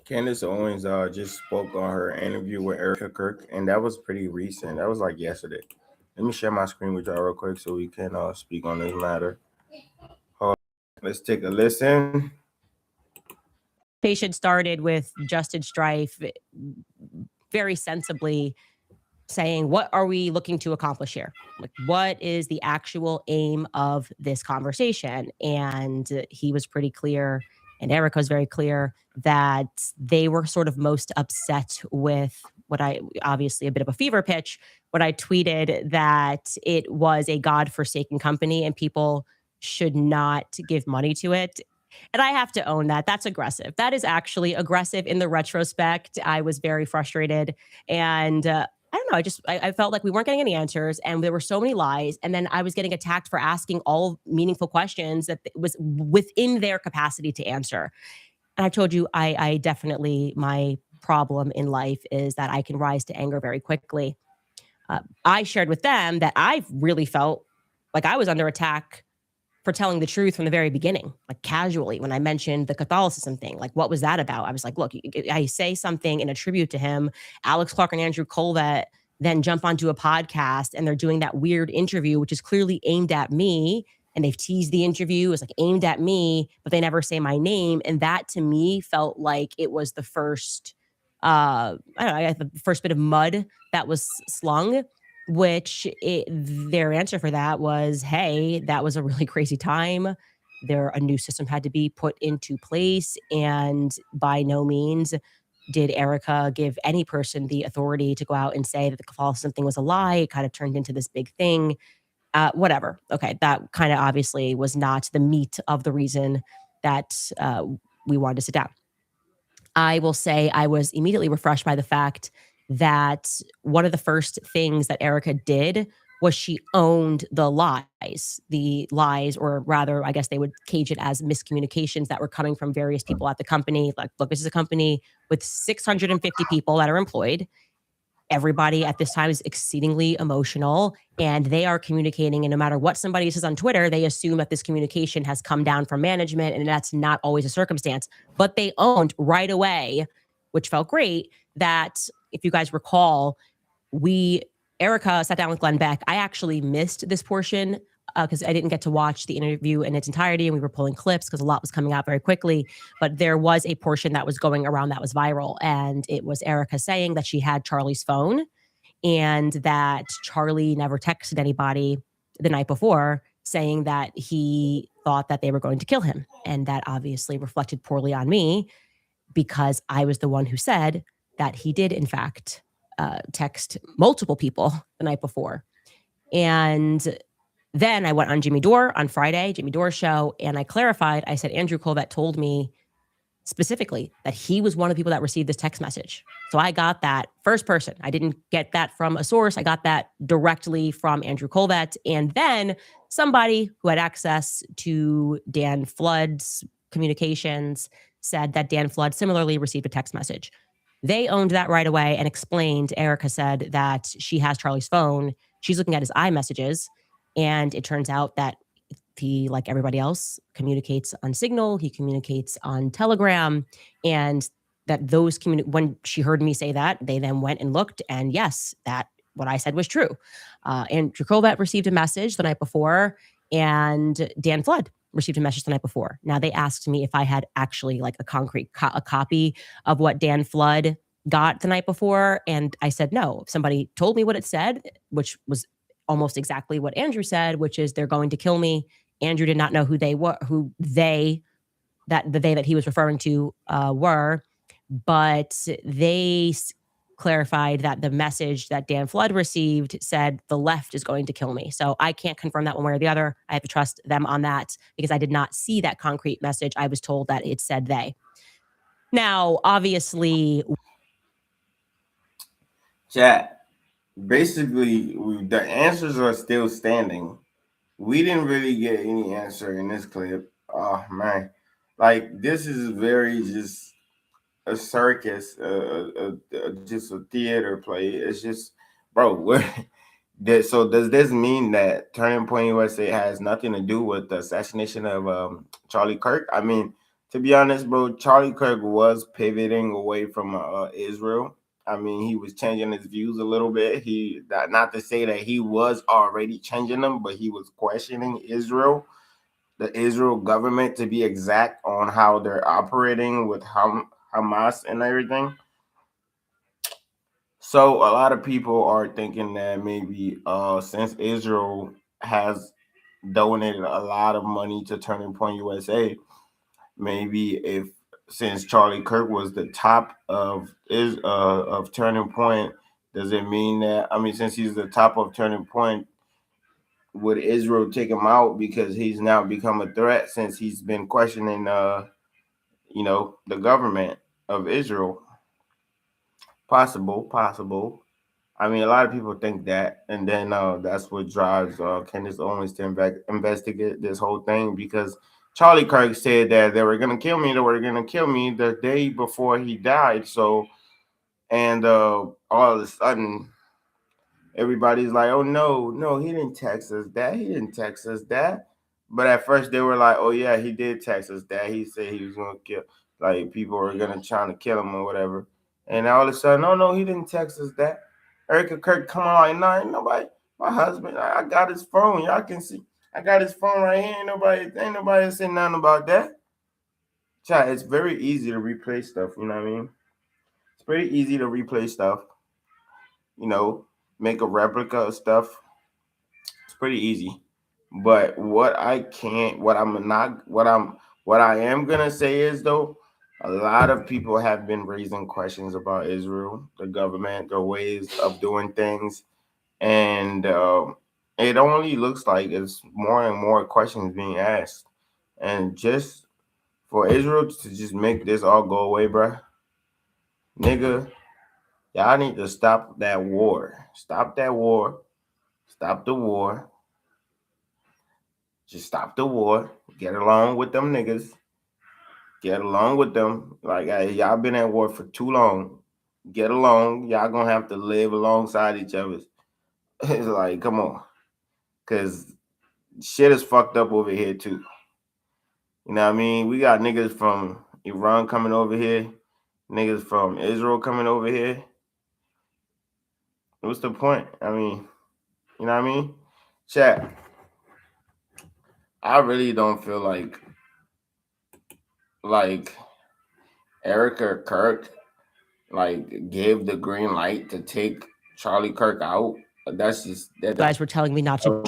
Candace Owens just spoke on her interview with Erika Kirk, and that was pretty recent. That was like yesterday. Let me share my screen with y'all real quick so we can speak on this matter. Hold on. Let's take a listen. Patient started with Justin Strife very sensibly saying, what are we looking to accomplish here? Like, what is the actual aim of this conversation? And he was pretty clear, and Erika was very clear, that they were sort of most upset with what I, obviously a bit of a fever pitch, what I tweeted, that it was a godforsaken company and people should not give money to it. And I have to own that. That's aggressive. That is actually aggressive in the retrospect. I was very frustrated. And I don't know. I felt like we weren't getting any answers and there were so many lies. And then I was getting attacked for asking all meaningful questions that was within their capacity to answer. And I told you, I definitely, my problem in life is that I can rise to anger very quickly. I shared with them that I really felt like I was under attack for telling the truth from the very beginning, like casually, when I mentioned the Catholicism thing. Like, what was that about? I was like, look, I say something in a tribute to him. Alex Clark and Andrew Colvett then jump onto a podcast and they're doing that weird interview, which is clearly aimed at me. And they've teased the interview as like aimed at me, but they never say my name. And that to me felt like it was the first, I don't know, the first bit of mud that was slung, which their answer for that was, hey, that was a really crazy time. A new system had to be put into place. And by no means did Erika give any person the authority to go out and say that the Catholicism thing was a lie. It kind of turned into this big thing. Whatever. Okay, that kind of obviously was not the meat of the reason that we wanted to sit down. I will say I was immediately refreshed by the fact that one of the first things that Erika did was she owned the lies, or rather, I guess they would cage it as miscommunications that were coming from various people at the company. Like, look, this is a company with 650 people that are employed. Everybody at this time is exceedingly emotional and they are communicating. And no matter what somebody says on Twitter, they assume that this communication has come down from management, and that's not always a circumstance. But they owned right away, which felt great, that if you guys recall, Erika sat down with Glenn Beck. I actually missed this portion because I didn't get to watch the interview in its entirety, and we were pulling clips because a lot was coming out very quickly. But there was a portion that was going around that was viral, and it was Erika saying that she had Charlie's phone and that Charlie never texted anybody the night before saying that he thought that they were going to kill him. And that obviously reflected poorly on me because I was the one who said that he did, in fact, text multiple people the night before. And then I went on Jimmy Dore on Friday, Jimmy Dore's show, and I clarified. I said, Andrew Colvett told me specifically that he was one of the people that received this text message. So I got that first person. I didn't get that from a source. I got that directly from Andrew Colvett. And then somebody who had access to Dan Flood's communications said that Dan Flood similarly received a text message. They owned that right away and explained. Erika said that she has Charlie's phone. She's looking at his iMessages. And it turns out that he, like everybody else, communicates on Signal. He communicates on Telegram. And that those when she heard me say that, they then went and looked. And yes, that what I said was true. Andrew Colvett received a message the night before, and Dan Flood received a message the night before. Now, they asked me if I had actually like a concrete a copy of what Dan Flood got the night before. And I said, no. Somebody told me what it said, which was almost exactly what Andrew said, which is they're going to kill me. Andrew did not know who they were, that he was referring to were, but they clarified that the message that Dan Flood received said the left is going to kill me. So I can't confirm that one way or the other. I have to trust them on that because I did not see that concrete message. I was told that it said they. Now, obviously, Chat. Basically, the answers are still standing. We didn't really get any answer in this clip. Oh man, like this is very just a circus, just a theater play. It's just, bro. So does this mean that Turning Point USA has nothing to do with the assassination of Charlie Kirk? I mean, To be honest, bro, Charlie Kirk was pivoting away from Israel. I mean, he was changing his views a little bit. Not to say that he was already changing them, but he was questioning Israel, the Israel government, to be exact, on how they're operating with Hamas and everything. So a lot of people are thinking that maybe since Israel has donated a lot of money to Turning Point USA, maybe if since Charlie Kirk was the top of Turning Point, does it mean that, I mean, since he's the top of Turning Point, would Israel take him out because he's now become a threat since he's been questioning the government of Israel? Possible. I mean, a lot of people think that, and then that's what drives Candace Owens to investigate this whole thing, because Charlie Kirk said that they were gonna kill me. They were gonna kill me the day before he died. So, and all of a sudden, everybody's like, "Oh no, no, he didn't text us that. He didn't text us that." But at first, they were like, "Oh yeah, he did text us that. He said he was gonna kill, like people were gonna try to kill him or whatever." And all of a sudden, "Oh no, he didn't text us that." Erika Kirk come on like, "No, ain't nobody. My husband, I got his phone. Y'all can see. I got his phone right here. Ain't nobody saying nothing about that." Chat, it's very easy to replay stuff. You know what I mean? It's pretty easy to replay stuff. You know, make a replica of stuff. It's pretty easy. But what I can't, what I'm not, what I am gonna say is though, a lot of people have been raising questions about Israel, the government, their ways of doing things, and it only looks like it's more and more questions being asked. And just for Israel to just make this all go away, bruh, nigga, y'all need to stop that war. Stop that war. Stop the war. Just stop the war. Get along with them niggas. Get along with them. Like, hey, y'all been at war for too long. Get along. Y'all gonna have to live alongside each other. It's like, come on. Cause shit is fucked up over here too. You know what I mean? We got niggas from Iran coming over here, niggas from Israel coming over here. What's the point? I mean, you know what I mean? Chat. I really don't feel like Erika Kirk like gave the green light to take Charlie Kirk out. That's just that. You guys were telling me not to That was drink.